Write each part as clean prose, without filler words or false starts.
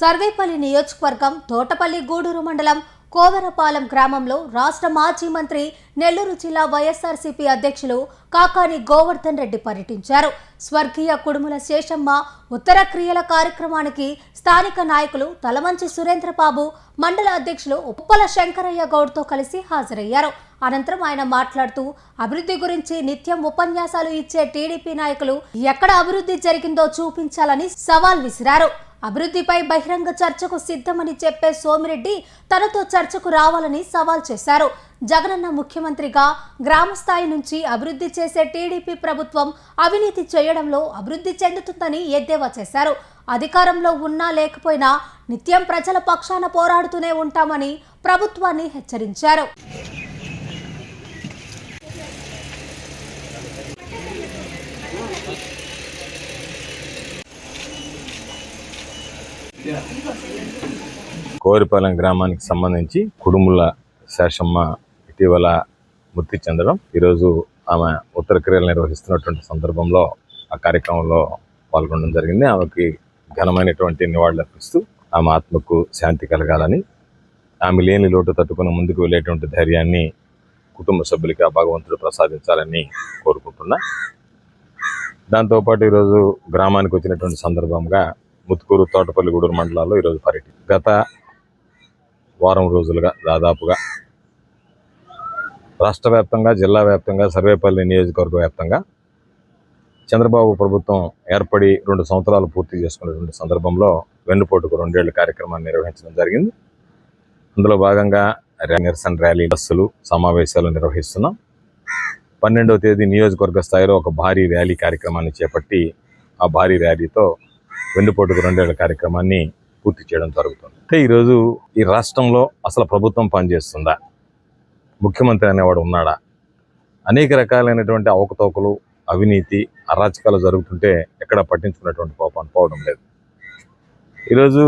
సర్వేపల్లి నియోజకవర్గం తోటపల్లి గూడూరు మండలం కోవరపాలెం గ్రామంలో రాష్ట్ర మాజీ మంత్రి నెల్లూరు జిల్లా వైఎస్ఆర్సీపీ అధ్యక్షులు కాకాని గోవర్ధన్ రెడ్డి పర్యటించారు. స్వర్గీయ కుడుముల శేషమ్మ ఉత్తర క్రియల కార్యక్రమానికి స్థానిక నాయకులు తలమంచి సురేంద్రబాబు, మండల అధ్యక్షులు ఉప్పల శంకరయ్య గౌడ్తో కలిసి హాజరయ్యారు. అనంతరం ఆయన మాట్లాడుతూ అభివృద్ధి గురించి నిత్యం ఉపన్యాసాలు ఇచ్చే టీడీపీ నాయకులు ఎక్కడ అభివృద్ధి జరిగిందో చూపించాలని సవాల్ విసిరారు. అభివృద్ధిపై బహిరంగ చర్చకు సిద్ధమని చెప్పే సోమిరెడ్డి తనతో చర్చకు రావాలని సవాల్ చేశారు. జగనన్న ముఖ్యమంత్రిగా గ్రామ స్థాయి నుంచి అభివృద్ధి చేసే టీడీపీ ప్రభుత్వం అవినీతి చేయడంలో అభివృద్ధి చెందుతుందని ఎద్దేవా చేశారు. అధికారంలో ఉన్నా లేకపోయినా నిత్యం ప్రజల పక్షాన పోరాడుతూనే ఉంటామని ప్రభుత్వాన్ని హెచ్చరించారు. కోవరపాలెం గ్రామానికి సంబంధించి కుడుముల శేషమ్మ ఇటీవల మృతి చెందడం, ఈరోజు ఆమె ఉత్తర క్రియలు నిర్వహిస్తున్నటువంటి సందర్భంలో ఆ కార్యక్రమంలో పాల్గొనడం జరిగింది. ఆమెకి ఘనమైనటువంటి నివాళులర్పిస్తూ ఆమె ఆత్మకు శాంతి కలగాలని, ఆమె లేని లోటు తట్టుకుని ముందుకు వెళ్ళేటువంటి ధైర్యాన్ని కుటుంబ సభ్యులకి ఆ భగవంతుడు ప్రసాదించాలని కోరుకుంటున్నా. దాంతోపాటు ఈరోజు గ్రామానికి వచ్చినటువంటి సందర్భంగా ముత్తుకూరు, తోటపల్లి, గూడూరు మండలాల్లో ఈరోజు పర్యటన. గత వారం రోజులుగా దాదాపుగా రాష్ట్ర వ్యాప్తంగా, జిల్లా వ్యాప్తంగా, సర్వేపల్లి నియోజకవర్గ వ్యాప్తంగా చంద్రబాబు ప్రభుత్వం ఏర్పడి 2 సంవత్సరాలు పూర్తి చేసుకున్నటువంటి సందర్భంలో వెన్నుపోటుకు 2 ఏళ్ల కార్యక్రమాన్ని నిర్వహించడం జరిగింది. అందులో భాగంగా నిరసన ర్యాలీ, బస్సులు, సమావేశాలు నిర్వహిస్తున్నాం. 12వ తేదీ నియోజకవర్గ స్థాయిలో ఒక భారీ ర్యాలీ కార్యక్రమాన్ని చేపట్టి ఆ భారీ ర్యాలీతో వెన్నుపోటుకు 2 ఏళ్ల కార్యక్రమాన్ని పూర్తి చేయడం జరుగుతుంది. అంటే ఈరోజు ఈ రాష్ట్రంలో అసలు ప్రభుత్వం పనిచేస్తుందా, ముఖ్యమంత్రి అనేవాడు ఉన్నాడా, అనేక రకాలైనటువంటి అవకతవకలు, అవినీతి, అరాచకాలు జరుగుతుంటే ఎక్కడ పట్టించుకున్నటువంటి పాపం పోవడం లేదు. ఈరోజు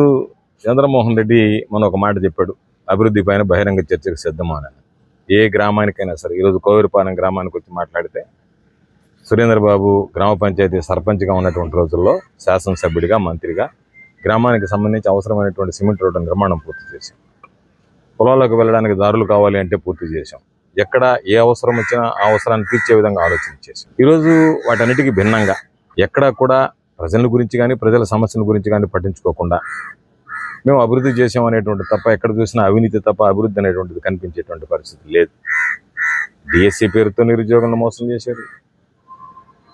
చంద్రమోహన్ రెడ్డి మనం ఒక మాట చెప్పాడు, అభివృద్ధి పైన బహిరంగ చర్చకు సిద్ధమా అని. ఏ గ్రామానికైనా సరే, ఈరోజు కోవరపాలెం గ్రామానికి వచ్చి మాట్లాడితే సురేంద్రబాబు గ్రామ పంచాయతీ సర్పంచ్గా ఉన్నటువంటి రోజుల్లో శాసనసభ్యుడిగా, మంత్రిగా గ్రామానికి సంబంధించి అవసరమైనటువంటి సిమెంట్ రోడ్డు నిర్మాణం పూర్తి చేశాం. పొలాలకు వెళ్ళడానికి దారులు కావాలి అంటే పూర్తి చేశాం. ఎక్కడ ఏ అవసరం వచ్చినా ఆ అవసరాన్ని తీర్చే విధంగా ఆలోచన చేశాం. ఈరోజు వాటన్నిటికీ భిన్నంగా ఎక్కడా కూడా ప్రజల గురించి కానీ, ప్రజల సమస్యల గురించి కానీ పట్టించుకోకుండా మేము అభివృద్ధి చేసాం అనేటువంటి తప్ప, ఎక్కడ చూసినా అవినీతి తప్ప అభివృద్ధి అనేటువంటిది కనిపించేటువంటి పరిస్థితి లేదు. డిఎస్సి పేరుతో నిరుద్యోగులను మోసం చేశారు.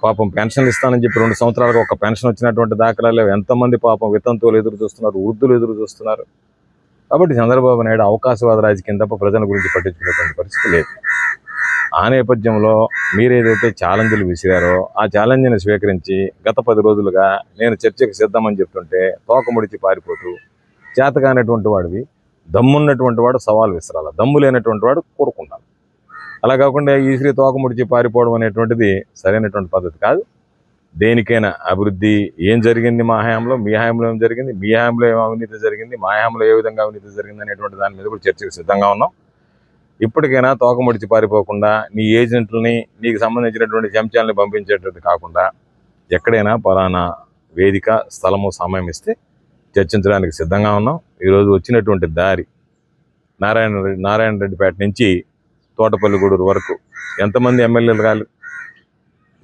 పాపం పెన్షన్లు ఇస్తానని చెప్పి 2 సంవత్సరాలకు ఒక పెన్షన్ వచ్చినటువంటి దాఖలాలు ఎంతమంది పాపం వితంతువులు ఎదురు చూస్తున్నారు, వృద్ధులు ఎదురు చూస్తున్నారు. కాబట్టి చంద్రబాబు నాయుడు అవకాశవాద రాజకీయం తప్ప ప్రజల గురించి పట్టించుకునేటువంటి పరిస్థితి లేదు. ఆ నేపథ్యంలో మీరేదైతే ఛాలెంజ్లు విసిరారో ఆ ఛాలెంజ్ని స్వీకరించి గత 10 రోజులుగా నేను చర్చకు సిద్ధమని చెప్తుంటే తోకముడిచి పారిపోతూ, చేతగానటువంటి వాడివి, దమ్మున్నటువంటి వాడు సవాల్ విసిరాల, దమ్ము లేనటువంటి వాడు కోరుకుంటాను. అలా కాకుండా ఈ శ్రీ తోకముడిచి పారిపోవడం అనేటువంటిది సరైనటువంటి పద్ధతి కాదు. దేనికైనా అభివృద్ధి ఏం జరిగింది మా హయాంలో, మీ హయాంలో ఏం జరిగింది, మీ హయాంలో ఏం అవినీతి జరిగింది, మా హయాంలో ఏ విధంగా అవినీతి జరిగింది అనేటువంటి దాని మీద కూడా చర్చకు సిద్ధంగా ఉన్నాం. ఇప్పటికైనా తోకముడిచి పారిపోకుండా నీ ఏజెంట్లని, నీకు సంబంధించినటువంటి చెంచాలని పంపించేటట్టు కాకుండా ఎక్కడైనా పలానా వేదిక, స్థలము, సమయం ఇస్తే చర్చించడానికి సిద్ధంగా ఉన్నాం. ఈరోజు వచ్చినటువంటి దారి నారాయణ రెడ్డిపేట నుంచి తోటపల్లి, గూడూరు వరకు ఎంతమంది ఎమ్మెల్యేలు రాలేదు,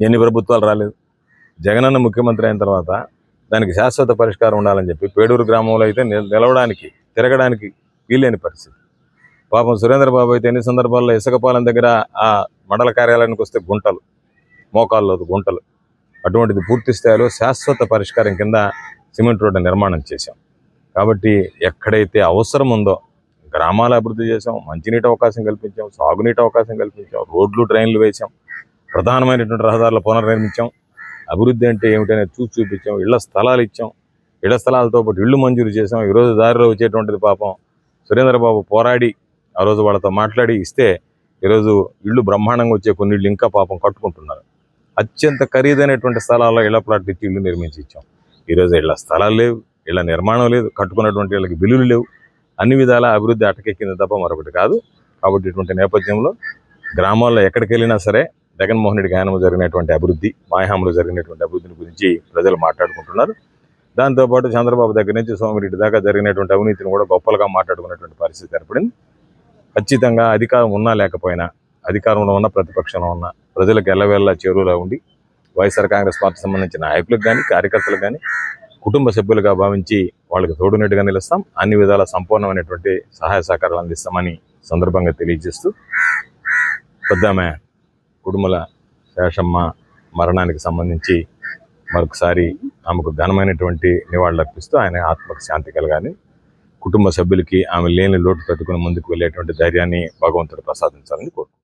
ఎన్ని ప్రభుత్వాలు రాలేదు. జగనన్న ముఖ్యమంత్రి అయిన తర్వాత దానికి శాశ్వత పరిష్కారం ఉండాలని చెప్పి పేడూరు గ్రామంలో అయితే నిలవడానికి, తిరగడానికి వీలేని పరిస్థితి. పాపం సురేంద్రబాబు అయితే ఎన్ని సందర్భాల్లో ఇసుకపాలెం దగ్గర ఆ మండల కార్యాలయానికి వస్తే గుంటలు, మోకాల్లో గుంటలు. అటువంటిది పూర్తి స్థాయిలో శాశ్వత పరిష్కారం కింద సిమెంట్ రోడ్డు నిర్మాణం చేశాం. కాబట్టి ఎక్కడైతే అవసరం ఉందో గ్రామాల అభివృద్ధి చేసాం, మంచినీటి అవకాశం కల్పించాం, సాగునీటి అవకాశం కల్పించాం, రోడ్లు, డ్రైన్లు వేసాం, ప్రధానమైనటువంటి రహదారుల పునర్నిర్మించాం. అభివృద్ధి అంటే ఏమిటనేది చూపించాం. ఇళ్ల స్థలాలు ఇచ్చాం, ఇళ్ల స్థలాలతో పాటు ఇళ్ళు మంజూరు చేసాం. ఈరోజు దారిలో వచ్చేటువంటిది పాపం సురేంద్రబాబు పోరాడి ఆ రోజు వాళ్ళతో మాట్లాడి ఇస్తే ఈరోజు ఇళ్ళు బ్రహ్మాండంగా వచ్చే కొన్ని ఇళ్ళు ఇంకా పాపం కట్టుకుంటున్నారు. అత్యంత ఖరీదైనటువంటి స్థలాల్లో ఇళ్ల ప్లాట్లు ఇచ్చి ఇళ్ళు నిర్మించి ఇచ్చాం. ఈరోజు ఇళ్ల స్థలాలు లేవు, ఇళ్ల నిర్మాణం లేదు, కట్టుకున్నటువంటి ఇళ్ళకి బిల్లులు లేవు. అన్ని విధాల అభివృద్ధి అటకెక్కింది తప్ప మరొకటి కాదు. కాబట్టి ఇటువంటి నేపథ్యంలో గ్రామాల్లో ఎక్కడికి వెళ్ళినా సరే జగన్మోహన్ రెడ్డి హయాంలో జరిగినటువంటి అభివృద్ధి, మా హయాంలో జరిగినటువంటి అభివృద్ధిని గురించి ప్రజలు మాట్లాడుకుంటున్నారు. దాంతోపాటు చంద్రబాబు దగ్గర నుంచి సోమిరెడ్డి దాకా జరిగినటువంటి అవినీతిని కూడా గొప్పలుగా మాట్లాడుకునేటువంటి పరిస్థితి ఏర్పడింది. ఖచ్చితంగా అధికారం ఉన్నా లేకపోయినా, అధికారంలో ఉన్న ప్రతిపక్షంలో ఉన్న ప్రజలకు ఎల్లవేళలా చేరువలో ఉండి వైఎస్ఆర్ కాంగ్రెస్ పార్టీ సంబంధించిన నాయకులకు కానీ కార్యకర్తలకు కానీ కుటుంబ సభ్యులుగా భావించి వాళ్ళకి తోడునట్టుగా నిలుస్తాం. అన్ని విధాల సంపూర్ణమైనటువంటి సహాయ సహకారాలు అందిస్తామని సందర్భంగా తెలియజేస్తూ, పెద్దామె కుటుంబల శేషమ్మ మరణానికి సంబంధించి మరొకసారి ఆమెకు ఘనమైనటువంటి నివాళులు అర్పిస్తూ ఆయన ఆత్మకు శాంతి కలగాలని, కుటుంబ సభ్యులకి ఆమె లేని లోటు తట్టుకుని ముందుకు వెళ్ళేటువంటి ధైర్యాన్ని భగవంతుడు ప్రసాదించాలని కోరుకుంటున్నాను.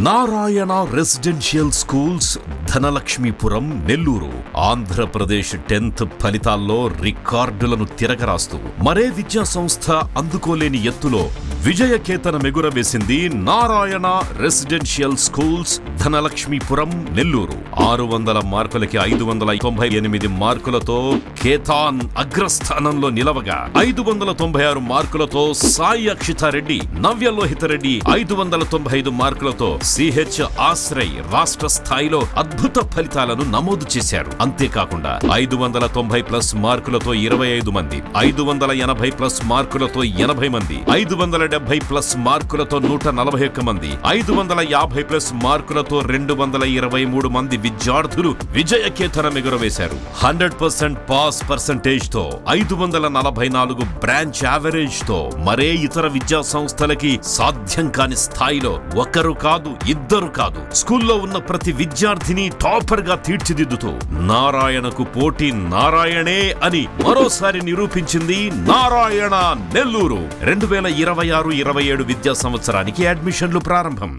Narayana residential schools Dhanalakshmipuram Nellore Andhra Pradesh 10th ఫలితాల్లో రికార్డులను తిరగరాస్తూ మరే విద్యా సంస్థ అందుకోలేని ఎత్తులో విజయకేతనం ఎగురవేసింది నారాయణ రెసిడెన్షియల్ స్కూల్స్ ధనలక్ష్మీపురం నెల్లూరు. 600 మార్కులకి 598 మార్కులతో కేతాన్ అగ్రస్థానంలో నిలవగా, 596 మార్కులతో సాయి అక్షితారెడ్డి, నవ్యలోహిత రెడ్డి 595 మార్కులతో సిహెచ్ ఆశ్రయ్ రాష్ట్ర స్థాయిలో అద్భుత ఫలితాలను నమోదు చేశారు. అంతేకాకుండా 590+ మార్కులతో 25 మంది, 580+ మార్కులతో 80 మంది, 570+ మార్కులతో 141 మంది, 550+ మార్కులతో 223 మంది విద్యార్థులు విజయకేతనం ఎగురవేశారు. 100% పాస్ పర్సెంటేజ్ తో 544 బ్రాంచ్ యావరేజ్ తో మరే ఇతర విద్యా సంస్థలకి సాధ్యం కాని స్థాయిలో ఒకరు కాదు, ఇద్దరు కాదు, స్కూల్లో ఉన్న ప్రతి విద్యార్థిని టాపర్ గా తీర్చిదిద్దుతూ నారాయణకు పోటీ నారాయణే అని మరోసారి నిరూపించింది నారాయణ నెల్లూరు. 2026-27 విద్యా సంవత్సరానికి అడ్మిషన్లు ప్రారంభం.